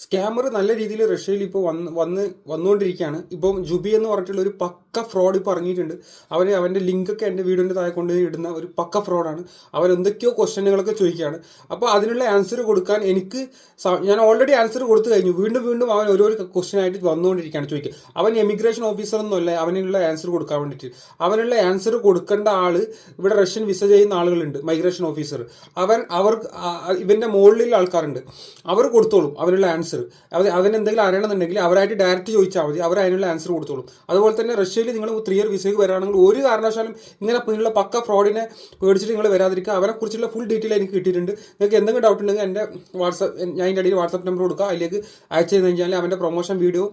Scammer നല്ല രീതിയിൽ റഷ്യയിൽ ഇപ്പോൾ വന്നുകൊണ്ടിരിക്കുകയാണ്. ഇപ്പം ജുബി എന്ന് പറഞ്ഞിട്ടുള്ള ഒരു പക്ക ഫ്രോഡ് ഇപ്പോൾ ഇറങ്ങിയിട്ടുണ്ട്. അവൻ്റെ ലിങ്കൊക്കെ എൻ്റെ വീടിൻ്റെ താഴെ കൊണ്ട് ഇടുന്ന ഒരു പക്ക ഫ്രോഡാണ്. അവൻ എന്തൊക്കെയോ ക്വസ്റ്റ്യനുകളൊക്കെ ചോദിക്കുകയാണ്. അപ്പോൾ അതിനുള്ള ആൻസർ കൊടുക്കാൻ ഞാൻ ഓൾറെഡി ആൻസർ കൊടുത്തു കഴിഞ്ഞു. വീണ്ടും വീണ്ടും അവൻ ഓരോ ക്വസ്റ്റ്യൻ ആയിട്ട് വന്നുകൊണ്ടിരിക്കുകയാണ് ചോദിക്കുക. അവൻ എമിഗ്രേഷൻ ഓഫീസർ ഒന്നുമല്ല അവനുള്ള ആൻസർ കൊടുക്കാൻ വേണ്ടിയിട്ട്. അവനുള്ള ആൻസർ കൊടുക്കേണ്ട ആൾ ഇവിടെ റഷ്യൻ വിസ ചെയ്യുന്ന ആളുകളുണ്ട്, മൈഗ്രേഷൻ ഓഫീസർ. ഇവൻ്റെ മുകളിലുള്ള ആൾക്കാരുണ്ട്, അവർ കൊടുത്തോളും അവനുള്ള ആൻസർ. അതിനെന്തെങ്കിലും അറിയണമെന്നുണ്ടെങ്കിൽ അവരായിട്ട് ഡയറക്റ്റ് ചോദിച്ചാൽ മതി, അവർ അതിനുള്ള ആൻസർ കൊടുത്തോളും. അതുപോലെ തന്നെ റഷ്യയിൽ നിങ്ങൾ 3 ഇയർ വിസയ്ക്ക് വരാണെങ്കിൽ ഒരു കാരണവശാലും ഇങ്ങനെ ഉള്ള പക്ക ഫ്രോഡിനെ പേടിച്ചിട്ട് നിങ്ങൾ വരാതിരിക്കുക. അവരെക്കുറിച്ചുള്ള ഫുൾ ഡീറ്റെയിൽ എനിക്ക് കിട്ടിയിട്ടുണ്ട്. നിങ്ങൾക്ക് എന്തെങ്കിലും ഡൗട്ട് ഉണ്ടെങ്കിൽ എൻ്റെ ഞാൻ അതിൻ്റെ അടിയിൽ വാട്സാപ്പ് നമ്പർ കൊടുക്കുക, അതിലേക്ക് അയച്ചു തന്നു കഴിഞ്ഞാൽ അവൻ്റെ പ്രൊമോഷൻ വീഡിയോ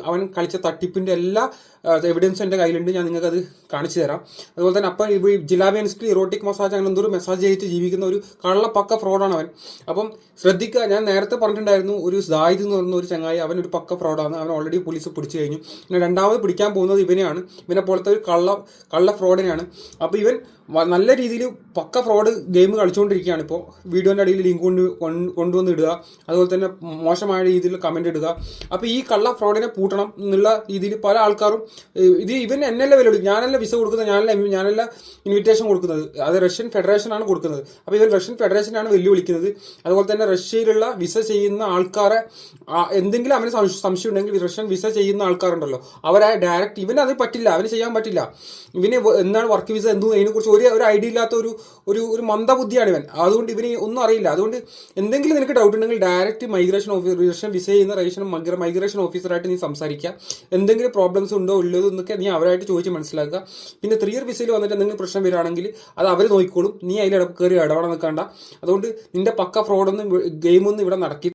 അവൻ കളിച്ച തട്ടിപ്പിൻ്റെ എല്ലാ എവിഡൻസ് എൻ്റെ കയ്യിലുണ്ട്. ഞാൻ നിങ്ങൾക്കത് കാണിച്ചു തരാം. അതുപോലെ തന്നെ അപ്പം ഈ ജിലാബിയൻസ്കി ഇറോട്ടിക് മസാജ് അങ്ങനെ എന്തോ മെസ്സാജ് ചെയ്തിട്ട് ജീവിക്കുന്ന ഒരു പക്ക ഫ്രോഡാണ് അവൻ. അപ്പം ശ്രദ്ധിക്കുക. ഞാൻ നേരത്തെ പറഞ്ഞിട്ടുണ്ടായിരുന്നു, ഒരു സായിദ് എന്ന് പറയുന്ന ഒരു ചങ്ങായി, അവനൊരു പക്ക ഫ്രോഡാണ്. അവൻ ഓൾറെഡി പോലീസ് പിടിച്ചു കഴിഞ്ഞു. പിന്നെ രണ്ടാമത് പിടിക്കാൻ പോകുന്നത് ഇവനെയാണ്. ഇവനെ പോലത്തെ ഒരു കള്ള ഫ്രോഡിനെയാണ്. അപ്പോൾ ഇവൻ നല്ല രീതിയിൽ പക്ക ഫ്രോഡ് ഗെയിം കളിച്ചുകൊണ്ടിരിക്കുകയാണ്. ഇപ്പോൾ വീഡിയോൻ്റെ അടിയിൽ ലിങ്ക് കൊണ്ടുവന്ന് ഇടുക, അതുപോലെ തന്നെ മോശമായ രീതിയിൽ കമൻറ്റ് ഇടുക. അപ്പോൾ ഈ കള്ള ഫ്രോഡിനെ പൂട്ടണം എന്നുള്ള രീതിയിൽ പല ആൾക്കാരും ഇവൻ എന്നല്ല വിലയെടുക്കും. ഞാനല്ല വിസ കൊടുക്കുന്നത്, ഞാനല്ല ഇൻവിറ്റേഷൻ കൊടുക്കുന്നത്, അത് റഷ്യൻ ഫെഡറേഷനാണ് കൊടുക്കുന്നത്. അപ്പോൾ ഇവൻ റഷ്യൻ ഫെഡറേഷനാണ് വെല്ലുവിളിക്കുന്നത്. അതുപോലെ തന്നെ റഷ്യയിലുള്ള വിസ ചെയ്യുന്ന ആൾക്കാരെ എന്തെങ്കിലും അവന് സംശയം ഉണ്ടെങ്കിൽ റഷ്യൻ വിസ ചെയ്യുന്ന ആൾക്കാരുണ്ടല്ലോ, അവരെ ഡയറക്റ്റ് ഇവന് പറ്റില്ല, അവന് ചെയ്യാൻ പറ്റില്ല. ഇവന് എന്താണ് വർക്ക് വിസ അതിനെക്കുറിച്ച് ഒരു ഐഡിയ ഇല്ലാത്ത ഒരു മന്ദബുദ്ധിയാണ് ഇവൻ. അതുകൊണ്ട് ഇവന് ഒന്നും അറിയില്ല. അതുകൊണ്ട് എന്തെങ്കിലും നിനക്ക് ഡൗട്ട് ഉണ്ടെങ്കിൽ ഡയറക്റ്റ് റഷ്യൻ വിസ ചെയ്യുന്ന മൈഗ്രേഷൻ ഓഫീസറായിട്ട് നീ സംസാരിക്കുക. എന്തെങ്കിലും പ്രോബ്ലംസ് ഉണ്ടോ ഇല്ലയോ എന്നൊക്കെ നീ അവരായിട്ട് ചോദിച്ച് മനസ്സിലാക്കുക. പിന്നെ 3 ഇയർ വിസയിൽ വന്നിട്ട് എന്തെങ്കിലും പ്രശ്നം വരികയാണെങ്കിൽ അത് അവർ നോക്കിക്കോളും. നീ അതിൽ കയറി ഇടപെടാൻ നിൽക്കണ്ട. അതുകൊണ്ട് നിന്റെ പക്ക ഫ്രോഡൊന്നും ഗെയിമൊന്നും ഇവിടെ നടക്കി